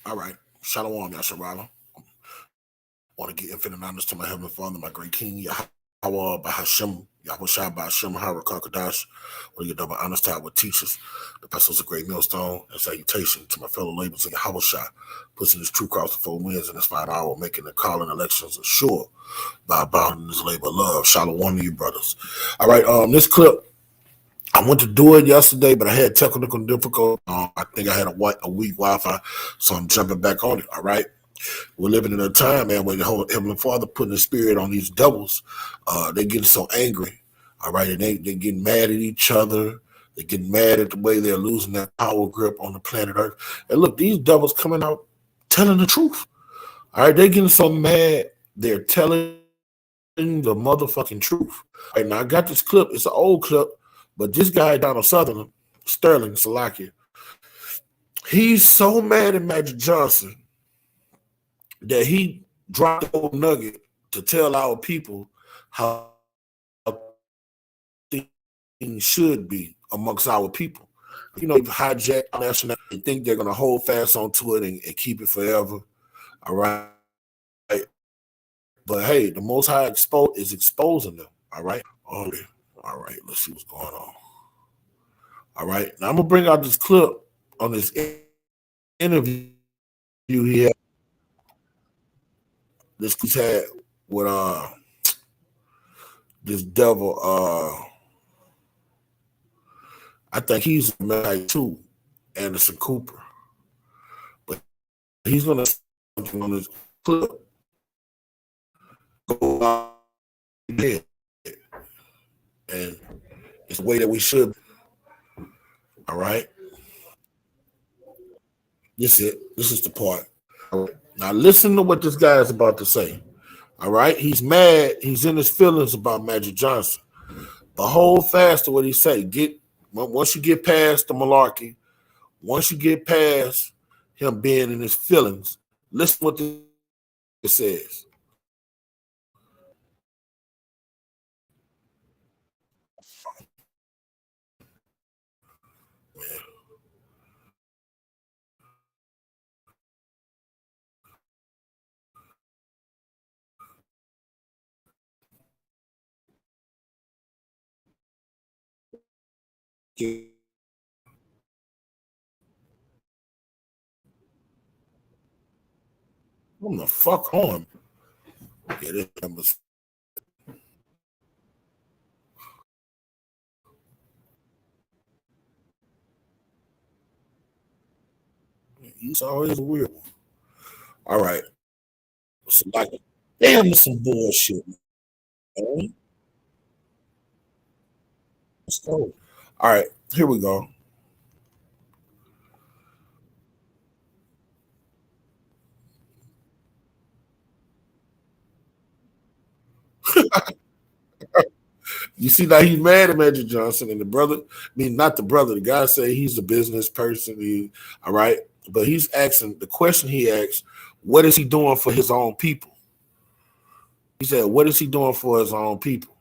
All right. Shalom, Yasharala. Want to get infinite honors to my heavenly Father, my great King, Yahweh Bahashem, Yahweh Shai Bahashem, Hara Kakadash. Want to get double honors to our teachers, the vessels of great millstone, and salutation to my fellow laborers in Yahweh Shai, pushing his true cross the four winds in this fine hour, making the calling elections assured by abounding his labor of love. Shalom to you, brothers. All right, this clip, I went to do it yesterday, but I had technical difficulty. I think I had a weak Wi-Fi, so I'm jumping back on it. All right. We're living in a time, man, where the whole Heavenly Father putting the spirit on these devils. They getting so angry, all right, and they getting mad at each other. They getting mad at the way they're losing their power grip on the planet Earth. And look, these devils coming out telling the truth. All right, they getting so mad, they're telling the motherfucking truth. All right, now I got this clip. It's an old clip, but this guy, Donald Sutherland, Sterling Salakia, he's so mad at Magic Johnson that he dropped the old nugget to tell our people how things should be amongst our people. You know, hijack national, they think they're going to hold fast onto it and keep it forever. All right. But hey, the Most High is exposing them. All right. Okay. All right. Let's see what's going on. All right. Now I'm going to bring out this clip on this interview he had. This he's had with this devil. I think he's married too, Anderson Cooper. But he's gonna something on this clip. Go out there. And it's the way that we should. All right. This is it. This is the part. All right. Now listen to what this guy is about to say. All right. He's mad. He's in his feelings about Magic Johnson. But hold fast to what he say. Once you get past the malarkey, once you get past him being in his feelings, listen what this says. What the fuck on? Yeah, this number. He's always a weird one. All right. So like, damn, this some bullshit, man. Let's go. All right, here we go. You see now he's mad at Magic Johnson and the brother. I mean, not the brother. The guy say he's a business person. All right, but he's asking the question. He asks, "What is he doing for his own people?" He said, "What is he doing for his own people?"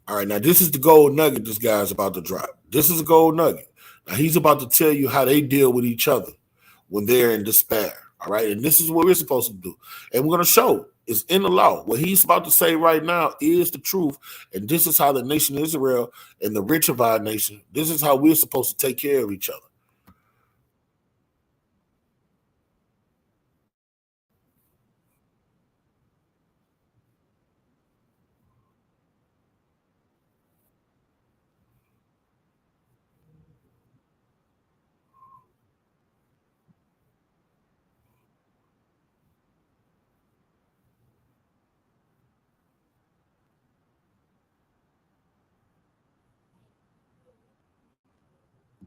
All right, now this is the gold nugget this guy's about to drop. This is a gold nugget. Now he's about to tell you how they deal with each other when they're in despair. All right, and this is what we're supposed to do. And we're going to show it's in the law. What he's about to say right now is the truth. And this is how the nation of Israel and the rich of our nation, this is how we're supposed to take care of each other.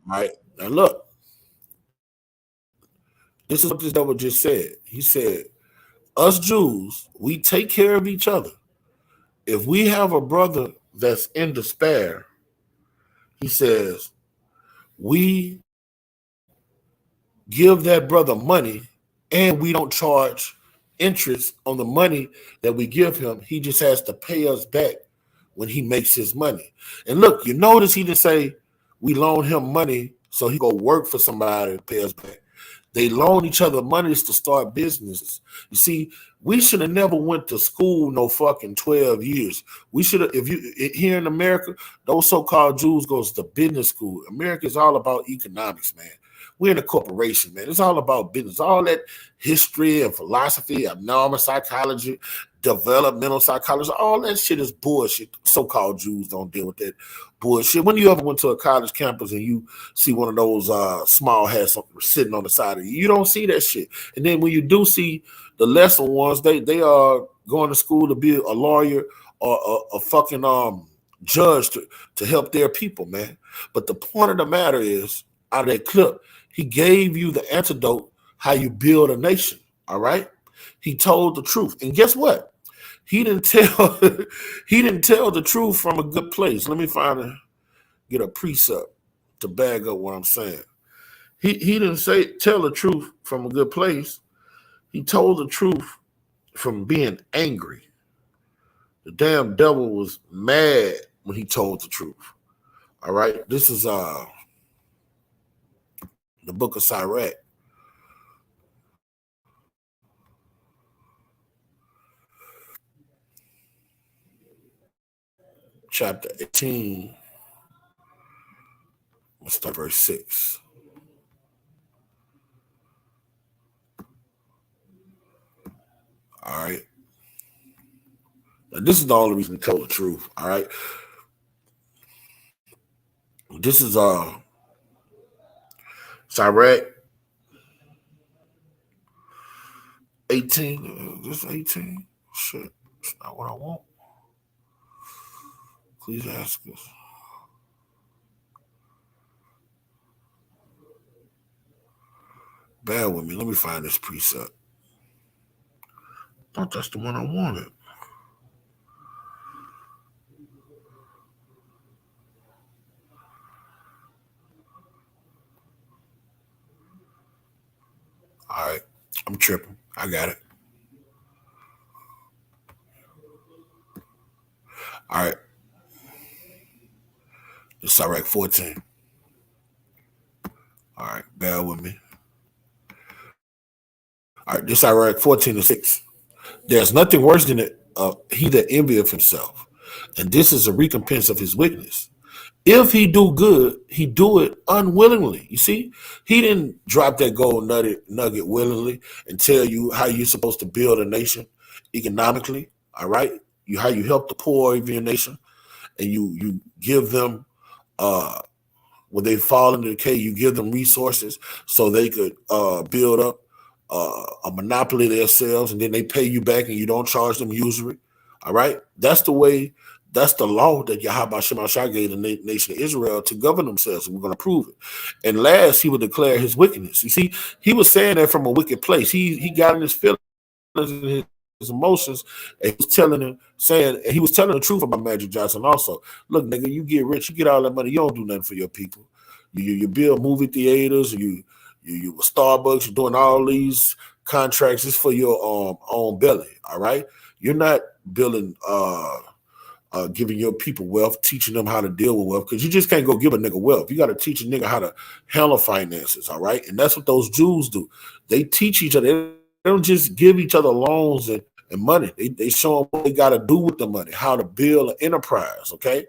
All right, now look. This is what this devil just said. He said, us Jews, we take care of each other. If we have a brother that's in despair, he says, we give that brother money and we don't charge interest on the money that we give him. He just has to pay us back when he makes his money. And look, you notice he didn't say we loan him money so he go work for somebody to pay us back. They loan each other monies to start businesses. You see, we should have never went to school no fucking 12 years. We should have, if you here in America, those so-called Jews goes to business school. America is all about economics, man. We're in a corporation, man. It's all about business. All that history and philosophy, abnormal psychology, developmental psychology, all that shit is bullshit. So-called Jews don't deal with that bullshit. When you ever went to a college campus and you see one of those small hats sitting on the side of you, you don't see that shit. And then when you do see the lesser ones, they are going to school to be a lawyer or a fucking judge to help their people, man. But the point of the matter is, out of that clip, he gave you the antidote how you build a nation. All right. He told the truth. And guess what? He didn't tell he didn't tell the truth from a good place. Let me get a precept to bag up what I'm saying. He didn't tell the truth from a good place. He told the truth from being angry. The damn devil was mad when he told the truth. All right. This is the book of Sirach. Chapter 18. Let's start verse 6. All right. Now, this is the only reason to tell the truth. All right. This is Sirach 18. This 18? Shit. It's not what I want. Please ask us. Bear with me. Let me find this precept. I thought that's the one I wanted. All right. I'm tripping. I got it. All right. This is Sirach 14. All right. Bear with me. All right. This is Sirach 14 and 6. There's nothing worse than he that envieth himself. And this is a recompense of his wickedness. If he do good, he do it unwillingly. You see, he didn't drop that gold nugget willingly and tell you how you're supposed to build a nation economically. All right, how you help the poor of your nation, and you give them when they fall into decay, you give them resources so they could build up a monopoly themselves, and then they pay you back, and you don't charge them usury. All right, that's the way. That's the law that Yahweh Shemashah gave the nation of Israel to govern themselves, and we're going to prove it. And last, he would declare his wickedness. You see, he was saying that from a wicked place. He got in his feelings and his emotions, and he was he was telling the truth about Magic Johnson also. Look, nigga, you get rich, you get all that money, you don't do nothing for your people. You build movie theaters, you with Starbucks, you're doing all these contracts just for your own belly. All right, you're not building giving your people wealth, teaching them how to deal with wealth, because you just can't go give a nigga wealth. You got to teach a nigga how to handle finances, all right? And that's what those Jews do. They teach each other. They don't just give each other loans and money. They show them what they got to do with the money, how to build an enterprise, okay?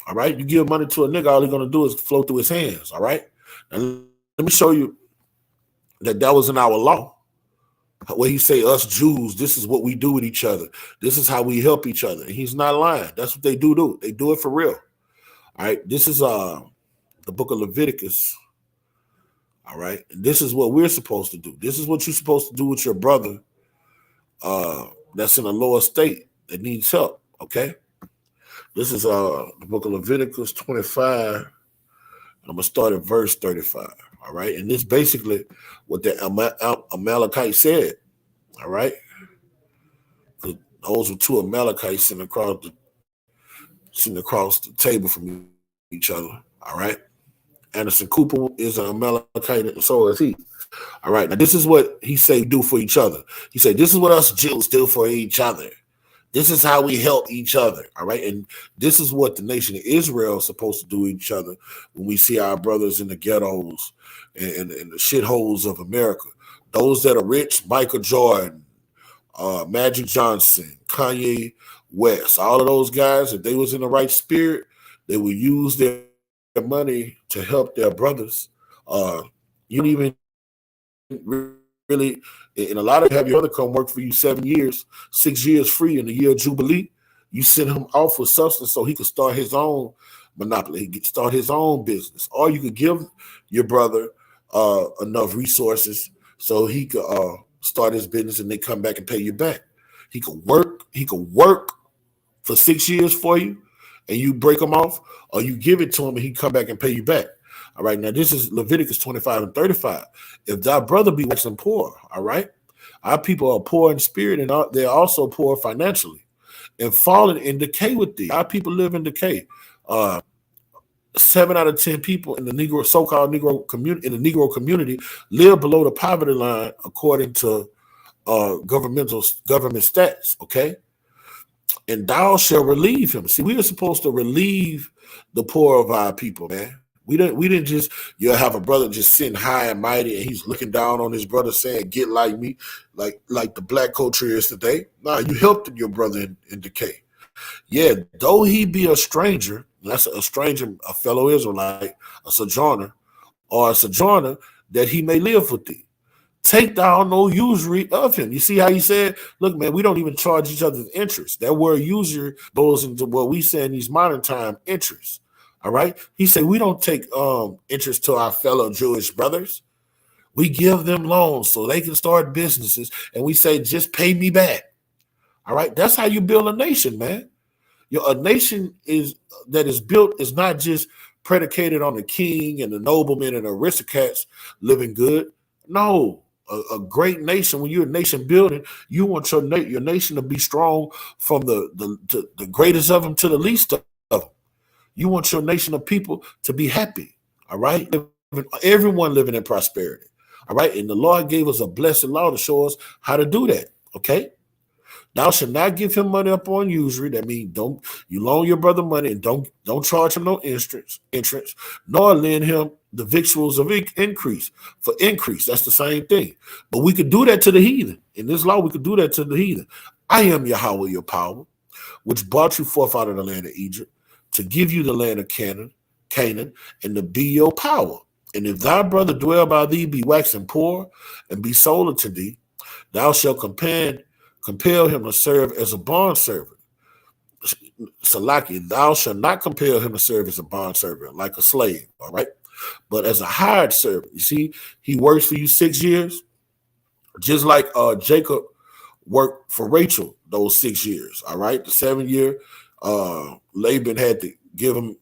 All right? You give money to a nigga, all he's going to do is flow through his hands, all right? And let me show you that was in our law. Where he say us Jews, this is what we do with each other. This is how we help each other. And he's not lying. That's what they do. They do it for real. All right. This is the book of Leviticus. All right. And this is what we're supposed to do. This is what you're supposed to do with your brother that's in a lower state that needs help. Okay. This is the book of Leviticus 25. I'm gonna start at verse 35. All right, and this basically what the Amalekite said. All right, 'cause those were two Amalekites sitting across the table from each other. All right, Anderson Cooper is an Amalekite, and so is he. All right, now this is what he say we do for each other. He said, "This is what us Jews do for each other. This is how we help each other." All right, and this is what the nation of Israel is supposed to do each other when we see our brothers in the ghettos and the shitholes of America. Those that are rich, Michael Jordan, Magic Johnson, Kanye West, all of those guys, if they was in the right spirit, they would use their money to help their brothers. You don't even really, and a lot of have your brother come work for you 7 years, 6 years free in the year of Jubilee. You send him off with substance so he could start his own monopoly, he could start his own business. Or you could give your brother enough resources so he could start his business and then come back and pay you back. He could work for 6 years for you and you break him off, or you give it to him and he come back and pay you back. All right, now this is Leviticus 25 and 35. If thy brother be waxing poor, all right, our people are poor in spirit and they're also poor financially and falling in decay with thee. Our people live in decay. 7 out of 10 people in the Negro, so-called Negro community, in the Negro community, live below the poverty line according to government stats. Okay, and thou shalt relieve him. See, we are supposed to relieve the poor of our people, man. We didn't just you'll have a brother just sitting high and mighty and he's looking down on his brother saying, get like me, like the black culture is today. Nah, you helped your brother in decay. Yeah, though he be a stranger, that's a stranger, a fellow Israelite, a sojourner, or a sojourner, that he may live with thee. Take thou no usury of him. You see how he said, look, man, we don't even charge each other interest. That word usury goes into what we say in these modern time interest. All right. He said we don't take interest to our fellow Jewish brothers. We give them loans so they can start businesses, and we say, just pay me back. All right. That's how you build a nation, man. A nation that is built is not just predicated on the king and the noblemen and the aristocrats living good. No, a great nation, when you're a nation building, you want your nation to be strong from the greatest of them to the least of them. You want your nation of people to be happy. All right. Everyone living in prosperity. All right. And the Lord gave us a blessed law to show us how to do that. Okay. Thou shalt not give him money upon usury. That means don't you loan your brother money and don't charge him no interest, nor lend him the victuals of increase for increase. That's the same thing. But we could do that to the heathen. In this law, we could do that to the heathen. I am Yahweh, your power, which brought you forth out of the land of Egypt to give you the land of Canaan, and to be your power. And if thy brother dwell by thee, be waxing poor, and be sold unto thee, thou shalt compel him to serve as a bondservant. Salaki, thou shalt not compel him to serve as a bondservant, like a slave, all right? But as a hired servant. You see, he works for you 6 years, just like Jacob worked for Rachel those 6 years, all right? The 7th year, Laban had to give him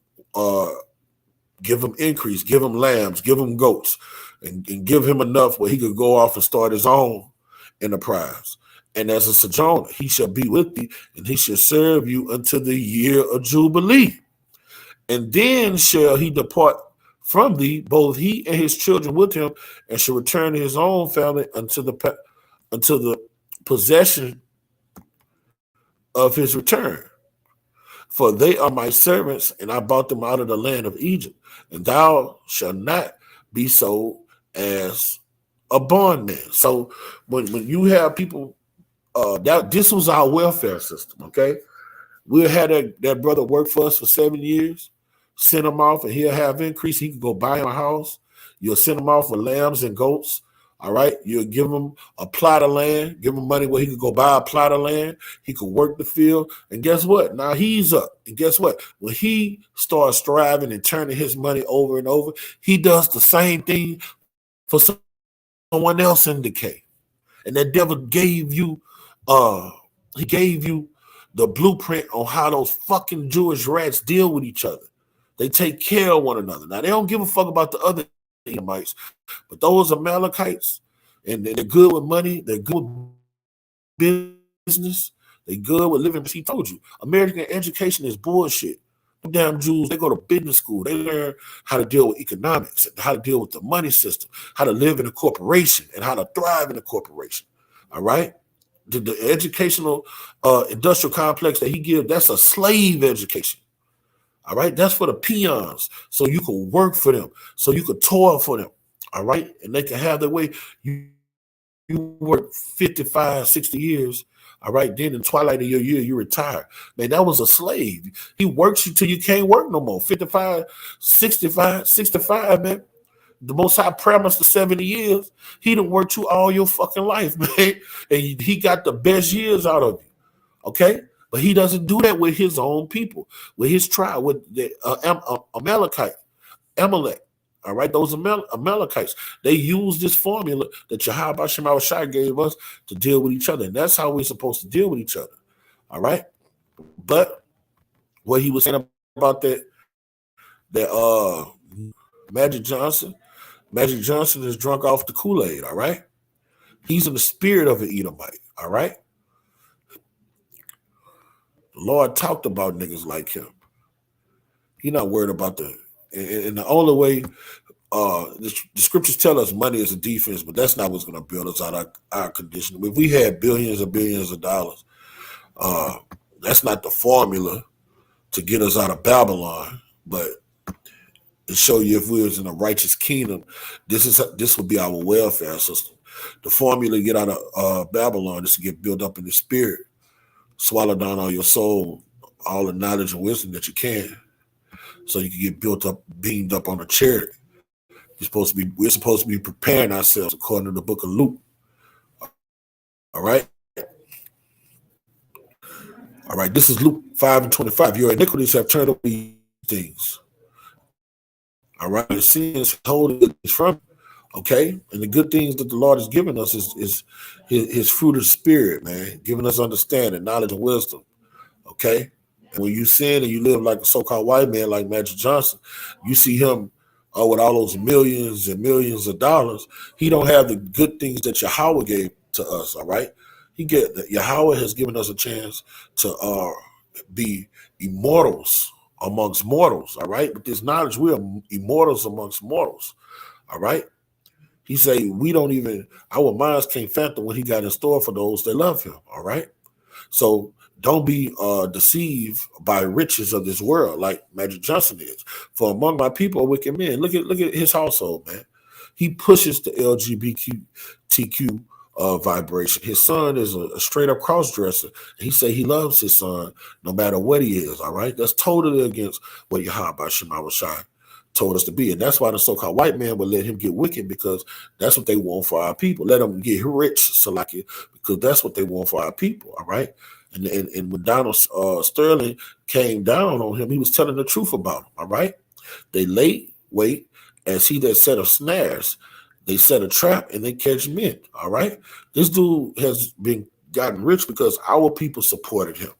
increase, give him lambs, give him goats, and give him enough where he could go off and start his own enterprise. And as a sojourner, he shall be with thee, and he shall serve you until the year of Jubilee. And then shall he depart from thee, both he and his children with him, and shall return to his own family until the possession of his return. For they are my servants, and I bought them out of the land of Egypt. And thou shalt not be sold as a bondman. So when you have people, this was our welfare system, okay? We'll have that brother work for us for 7 years, send him off, and he'll have increase. He can go buy him a house. You'll send him off with lambs and goats. All right, you'll give him a plot of land, give him money where he could go buy a plot of land. He could work the field. And guess what? Now he's up. And guess what? When he starts striving and turning his money over and over, he does the same thing for someone else in decay. And that devil gave you, he gave you the blueprint on how those fucking Jewish rats deal with each other. They take care of one another. Now, they don't give a fuck about the other Edomites, but those Amalekites, and they're good with money, they're good with business, they good with living. He told you, American education is bullshit. Them damn Jews, they go to business school. They learn how to deal with economics, how to deal with the money system, how to live in a corporation, and how to thrive in a corporation. All right? The educational industrial complex that he gives, that's a slave education. All right? That's for the peons, so you can work for them, so you can toil for them. All right? And they can have their way. You work 55, 60 years. All right. Then in the twilight of your year, you retire. Man, that was a slave. He works you till you can't work no more. 55, 65, 65, man. The Most High promised the 70 years. He done worked you all your fucking life, man. And he got the best years out of you. Okay? But he doesn't do that with his own people, with his tribe, with the Amalek. All right, those Amalekites, they use this formula that Yahweh Shema Shai gave us to deal with each other. And that's how we're supposed to deal with each other. All right. But what he was saying about that Magic Johnson is drunk off the Kool-Aid. All right. He's in the spirit of an Edomite. All right. The Lord talked about niggas like him. He's not worried about and the only way the scriptures tell us money is a defense, but that's not what's going to build us out our condition. If we had billions and billions of dollars, that's not the formula to get us out of Babylon. But to show you if we was in a righteous kingdom, this would be our welfare system. The formula to get out of Babylon is to get built up in the spirit, swallow down all your soul, all the knowledge and wisdom that you can, so you can get built up, beamed up on a chariot. We're supposed to be preparing ourselves according to the book of Luke. All right. All right. This is Luke 5:25. Your iniquities have turned away these things. All right. The sins holding it from. Okay. And the good things that the Lord has given us is his fruit of the spirit, man, giving us understanding, knowledge, and wisdom. Okay. And when you sin and you live like a so-called white man like Magic Johnson, you see him with all those millions and millions of dollars. He don't have the good things that Yahweh gave to us. All right. Yahweh has given us a chance to be immortals amongst mortals. All right. With this knowledge, we are immortals amongst mortals. All right. He say our minds can't fathom what he got in store for those that love him. All right. So don't be deceived by riches of this world like Magic Johnson is. For among my people are wicked men. Look at his household, man. He pushes the LGBTQ vibration. His son is a straight up cross-dresser. He say he loves his son no matter what he is, all right? That's totally against what Yahweh Shema Shai told us to be. And that's why the so-called white man would let him get wicked, because that's what they want for our people. Let them get rich, Salaki, because that's what they want for our people, all right? And when Donald Sterling came down on him, he was telling the truth about him, all right? They wait, as he that set of snares. They set a trap and they catch men, all right? This dude has gotten rich because our people supported him.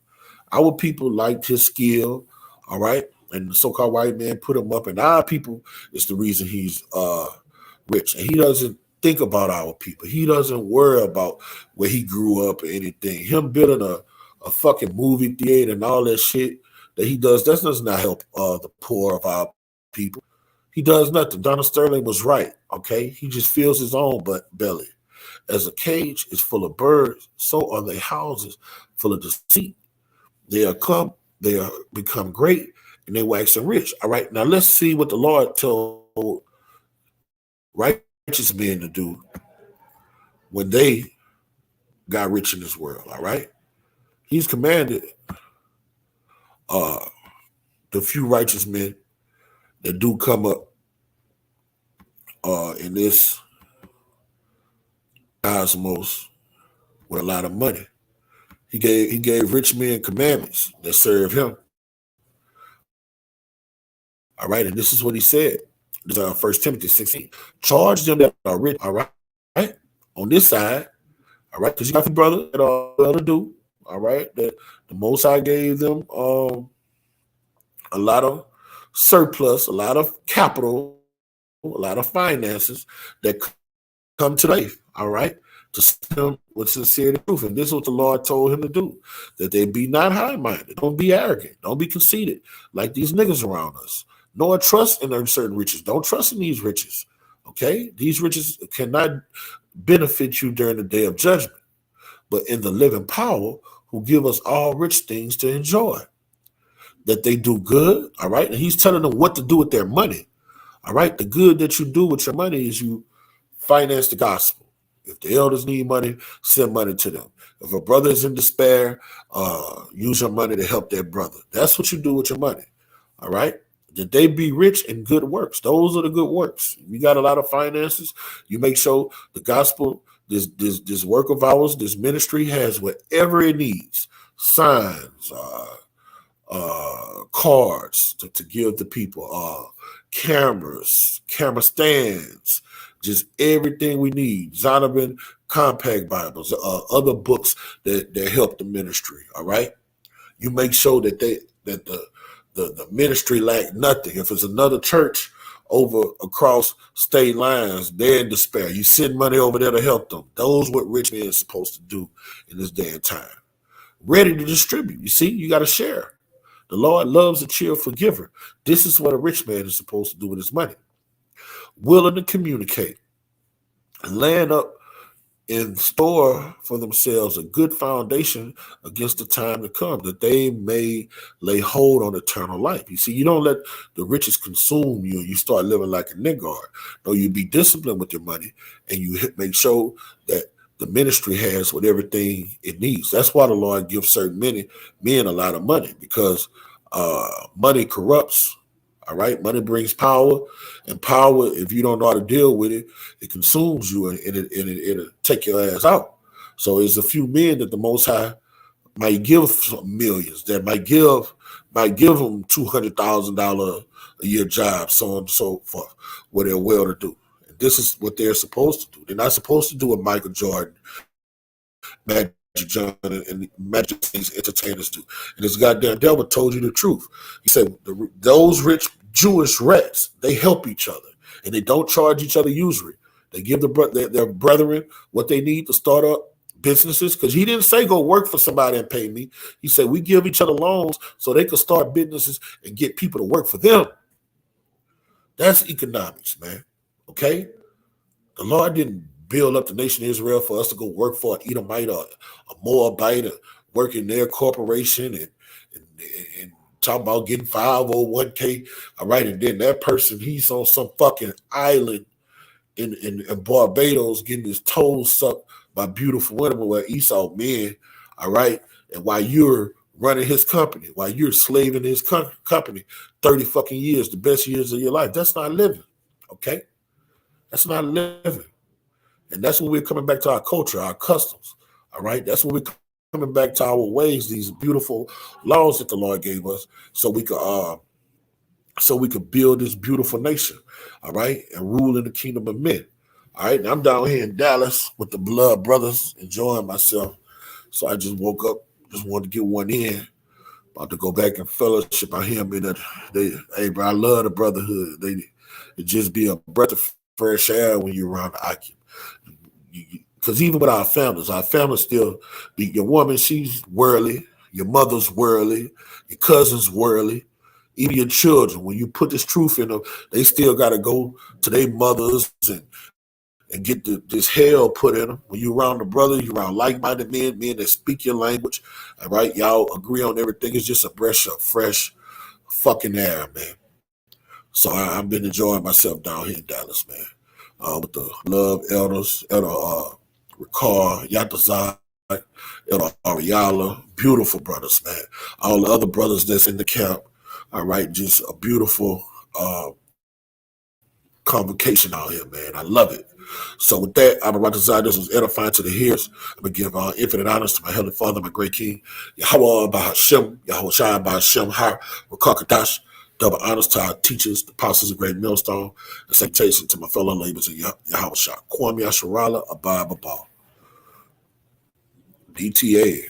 Our people liked his skill, all right? And the so-called white man put him up, and our people is the reason he's rich. And he doesn't think about our people. He doesn't worry about where he grew up or anything. Him building a fucking movie theater and all that shit that he does, that does not help the poor of our people. He does nothing. Donald Sterling was right, okay? He just fills his own belly. As a cage is full of birds, so are their houses full of deceit. They are become great, and they waxing rich. All right, now let's see what the Lord told righteous men to do when they got rich in this world, all right? He's commanded the few righteous men that do come up in this cosmos with a lot of money. He gave rich men commandments that serve him. All right, and this is what he said. This is 1 Timothy 16. Charge them that are rich, all right, on this side, all right, because you got your brother that are well to do, all right, that the Most High gave them a lot of surplus, a lot of capital, a lot of finances that come to faith, all right, to serve him with sincerity and truth. And this is what the Lord told him to do, that they be not high-minded, don't be arrogant, don't be conceited like these niggas around us, nor trust in certain riches. Don't trust in these riches, okay? These riches cannot benefit you during the day of judgment, but in the living power who give us all rich things to enjoy, that they do good, all right? And he's telling them what to do with their money, all right? The good that you do with your money is you finance the gospel. If the elders need money, send money to them. If a brother is in despair, use your money to help their brother. That's what you do with your money, all right? That they be rich in good works. Those are the good works. You got a lot of finances. You make sure the gospel, this work of ours, this ministry has whatever it needs. Signs, cards to give to people, cameras, camera stands, just everything we need. Zondervan compact Bibles, other books that help the ministry. All right, you make sure that the ministry lack nothing. If it's another church over across state lines, they're in despair. You send money over there to help them. Those what rich men are supposed to do in this day and time. Ready to distribute. You see, you got to share. The Lord loves a cheerful giver. This is what a rich man is supposed to do with his money. Willing to communicate, laying up in store for themselves a good foundation against the time to come, that they may lay hold on eternal life. You see, you don't let the riches consume you and you start living like a niggard. No, you be disciplined with your money and you make sure that the ministry has what everything it needs. That's why the Lord gives certain men a lot of money, because money corrupts. All right, money brings power, and power, if you don't know how to deal with it, it consumes you and it'll take your ass out. So there's a few men that the Most High might give millions, that might give them $200,000 a year job, so on and so forth, where they're well to do. And this is what they're supposed to do. They're not supposed to do what Michael Jordan, Magic Johnson, and Magic these entertainers do. And this goddamn devil told you the truth. He said those rich Jewish rats, they help each other and they don't charge each other usury. They give their brethren what they need to start up businesses, because he didn't say go work for somebody and pay me. He said we give each other loans so they can start businesses and get people to work for them. That's economics, man. Okay? The Lord didn't build up the nation of Israel for us to go work for an Edomite or a Moabite, or work in their corporation and talking about getting 501k. All right, and then that person, he's on some fucking island in Barbados getting his toes sucked by beautiful women where Esau men, all right, and while you're running his company, while you're slaving his company 30 fucking years, the best years of your life. That's not living, okay? That's not living. And that's when we're coming back to our culture, our customs, all right? That's when we're coming back to our ways, these beautiful laws that the Lord gave us, so we could build this beautiful nation, all right, and rule in the kingdom of men. All right, and I'm down here in Dallas with the blood brothers, enjoying myself. So I just woke up, just wanted to get one in. About to go back and fellowship. I hear them hey, bro, I love the brotherhood. It just be a breath of fresh air when you're around the Akim. Because even with our families still be your woman, she's worldly, your mother's worldly, your cousin's worldly, even your children. When you put this truth in them, they still got to go to their mothers and get this hell put in them. When you're around the brother, you're around like-minded men that speak your language, all right? Y'all agree on everything. It's just a breath of fresh fucking air, man. So I've been enjoying myself down here in Dallas, man, with the love elders, Elder Ricard, Yatazai, Elder Ariala, beautiful brothers, man. All the other brothers that's in the camp, all right, just a beautiful convocation out here, man. I love it. So with that, I'm about to say this was edifying to the hearers. I'm going to give infinite honors to my Heavenly Father, my great King, Yahweh by Hashem, Yahweh Shai by Hashem, Har, Rakakadash. Double honors to our teachers, the apostles of Great Millstone, and salutation to my fellow laborers in Yahweh Shai. Kwame Yasharala, Abba Baba. DTA.